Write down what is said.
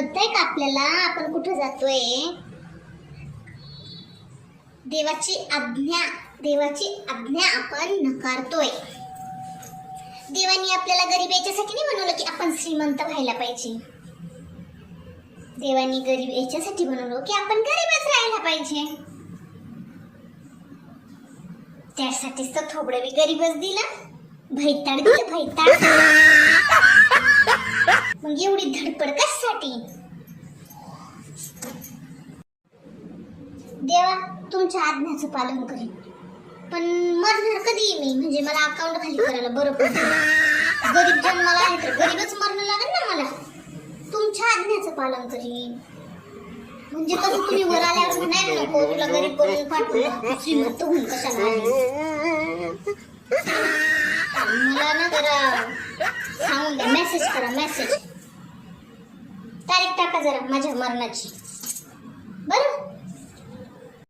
कळतंय का आपल्याला आपण कुठे जातोय? देवाची आज्ञा आपण नकारतोय. देवानी आपल्याला गरीब याच्यासाठी नाही बनवलं की आपण श्रीमंत व्हायला पाहिजे. देवानी गरीब याच्यासाठी बनवलं की आपण गरीबच राहायला पाहिजे. त्यासाठीच तर थोबडं बी गरीबच दिलं, भैताड दिलं, भैताड. मग एवढी धडपड कशासाठी? देवा तुमच्या आज्ञाचं पालन करीन, पण मरणार कधी मी? म्हणजे मला अकाउंट खाली करायला बरं पडतं. गरीब जन्माला आहे तर गरीबच मरणं लागेल ना मला. तुमच्या आज्ञाचं पालन करीन म्हणजे कसं तुम्ही वर आल्यावर म्हणायला नको तुला गरीब बनवून पाठवलं, श्रीमंत होऊन कशाला आली. मला ना जरा सांगून द्या, मेसेज करा, मेसेज तारीख टाका जरा माझ्या मरणाची. बरं